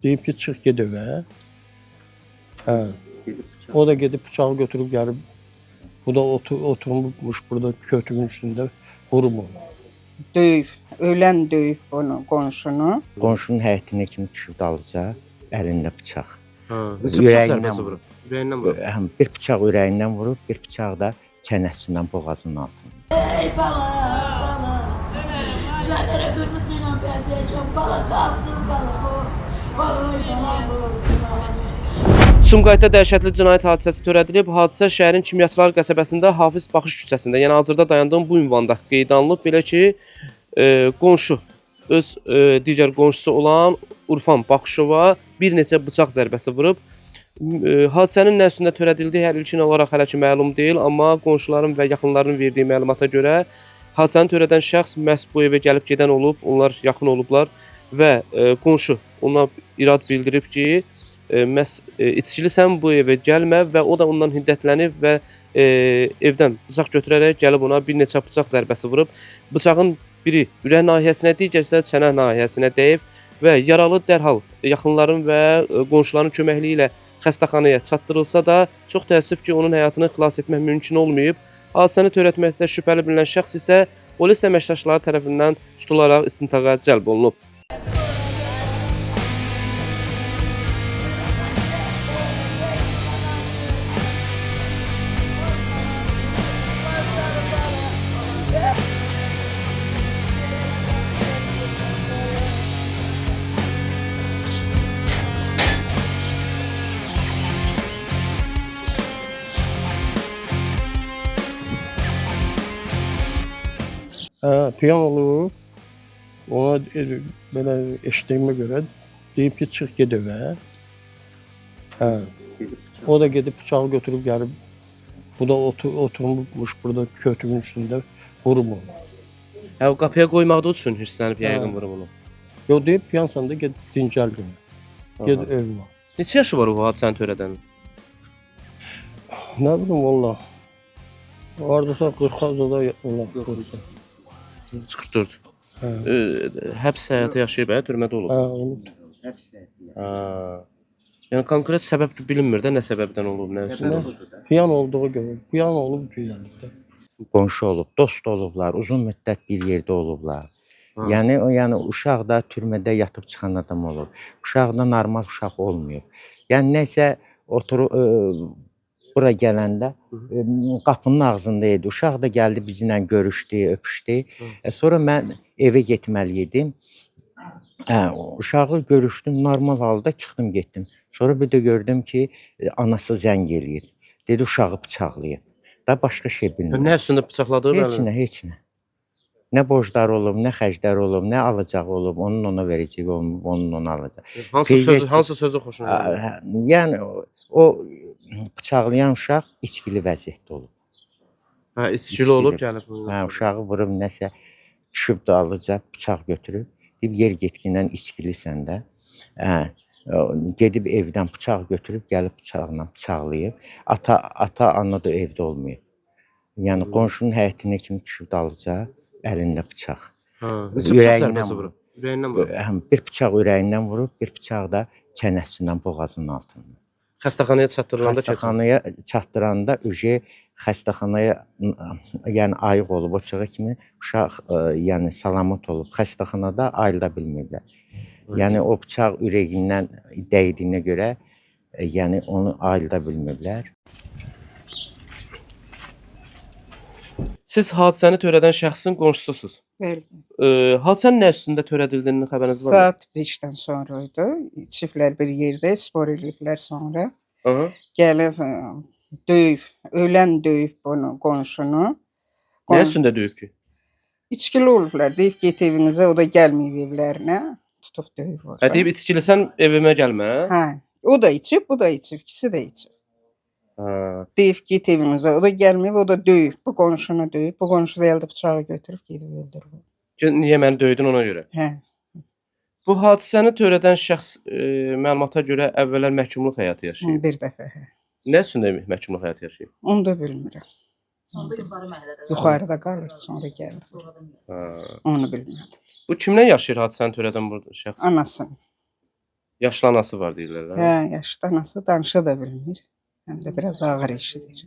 Deyib ki, çıx get evə. Hə. O da gedib bıçağı götürüb gəlib. Bu da oturmuş burada kötüğün üstündə vurub onu. Döyüb, ölən döyüb bunu qonşunu. Qonşunun həyətinə kimi düşüb dalıca, əlində bıçaq. Neçə bıçaq zərbəsi vurub? Ürəyindən vurub. Bir bıçaq ürəyindən vurub, bir bıçaq da çənəsindən, boğazının altından. Ey bala, üzerlere kırmızıyla bezeceğim, bala kaptım bala. Oy bala. Sumqayıtda dəhşətli cinayət hadisəsi törədilib. Hadisə şəhərin Kimyaçılar qəsəbəsində Hafiz Baxış küçəsində, yəni hazırda dayandığım bu ünvanda qeydə alınıb. Belə ki, qonşu öz digər qonşusu olan Urfan Baxışova bir neçə bıçaq zərbəsi vurub. Hadisənin nə üstündə törədildiyi hər ilkin olaraq hələ ki məlum deyil, amma qonşuların və yaxınlarının verdiyi məlumata görə hadisəni törədən şəxs məhz bu evə gəlib gedən olub, onlar yaxın olublar və qonşu ona irad bildirib ki, məhz içkilisən bu evə gəlmə və o da ondan hiddətlənib və evdən bıçaq götürərək gəlib ona bir neçə bıçaq zərbəsi vurub. Bıçağın biri ürək nahiyəsinə, digəri isə çənə nahiyəsinə dəyib və yaralı dərhal yaxınların və qonşuların köməkliyi ilə xəstəxanaya çatdırılsa da, çox təəssüf ki, onun həyatını xilas etmək mümkün olmayıb. Hadisəni törətməkdə şübhəli bilinən şəxs isə polis əməkdaşları tərəfindən tutularaq istintaqa cəlb olunub. Hə, piyan olub. Ona belə eşitdiyimə görə deyib ki, çıx get evə. Hə. O da gedib bıçağı götürüb gəlib. Bu da oturmuş burada kötüğün üstündə vurub onu. Hə, o qapıya qoymaqda üçün hirslənib yəqin vurub onu. Yox deyib piyansan da get dincəl günə. Get evə. Neçə yaşı var o hadisəni törədənin? Nə bilim valla. Hardasa 40 azada olar. 44. Hə. Həbs həyatı yaşayıb, türmədə olub. Hə, olub. Yəni konkret səbəb bilinmir də nə səbəbdən olub, nə üçün. Piyan olduğu görə. Piyan olub güzəllikdə. Qonşu olub, dost olublar, uzun müddət bir yerdə olublar. Yəni uşaq da türmədə yatıb çıxan adam olur. Uşaq da normal uşaq olmuyor. Yəni nəsə oturub bura gələndə qapının ağzında idi. Uşaq da gəldi bizimlə görüşdü, öpüşdü. Sonra mən evə getməli idim. Uşağı görüşdüm, normal halda çıxdım getdim. Sonra bir də gördüm ki, anası zəng eləyir. Dedi uşağı bıçaqlayıb. Da başqa şey bilmirəm. Nə üstündə bıçaqladı? Heç nə. Nə borclar olub, nə xərclər olub, nə alacağı olub, onun ona verəcəyi olub, onun ona alacağı. Hansı sözü xoşuna gəlir? Yəni o bıçaqlayan uşaq içkili vəziyyətdə olub. Hə, içkili olub gəlib. Hə, uşağı vurub nəsə düşüb dalıca bıçaq götürüb. Deyib yer getkindən içkilisən də. Gedib evdən bıçaq götürüb gəlib bıçaqla bıçaqlayıb. Ata, ana da evdə olmayıb. Yəni qonşunun həyətinə kimi düşüb dalıca, əlində bıçaq. Neçə bıçaq zərbəsi vurub? Ürəyindən vurub. Bir bıçaq ürəyindən vurub, bir bıçaq da çənəsindən, boğazının altından. Xəstəxanaya çatdırılanda Xəstəxanaya çatdıranda xəstəxanaya yəni ayıq olub o çağa kimi uşaq yəni salamat olub. Xəstəxanada ayıla bilmirlər. Yəni o bıçaq ürəyindən dəydiyinə görə yəni onu ayıla bilmirlər. Siz hadisəni törədən şəxsin qonşususunuz. Bəli. Hadisənin nə üstündə törədildiyinin xəbəriniz var mı? Saat 5-dən sonra idi. Çiftlər bir yerdə spor eləyiblər sonra. Gəlib döyüb, ölən döyüb bunu qonşunu. Nə üstündə döyüb ki? İçkili olublar. Deyib get evinizə, o da gəlməyib evlərinə. Tutub döyüb orada. Hə, deyib içkilisən evimə gəlmə. Hə. O da içib, bu da içib. İkisi də içib. Deyib get evinizə, o da gəlməyib, o da döyüb. Bu qonşunu döyüb. Bu qonşu da əldə bıçağı götürüb gedib öldürüb. Niyə məni döydün ona görə? Hə. Bu hadisəni törədən şəxs məlumata görə əvvəllər məhkumluq həyatı yaşayıb. Bir dəfə. Nə üstündə məhkumluq həyatı yaşayıb? Onu da bilmirəm. Onda yuxarı məhəllədə. Yuxarıda qalır, sonra gəlir. Onu bilmirəm. Bu kimlə yaşayır hadisəni törədən bu şəxs? Anasını. Yaşlı anası var deyirlər. Hə, yaşlı anası danışa da bilmir. Həm də biraz ağır eşidir.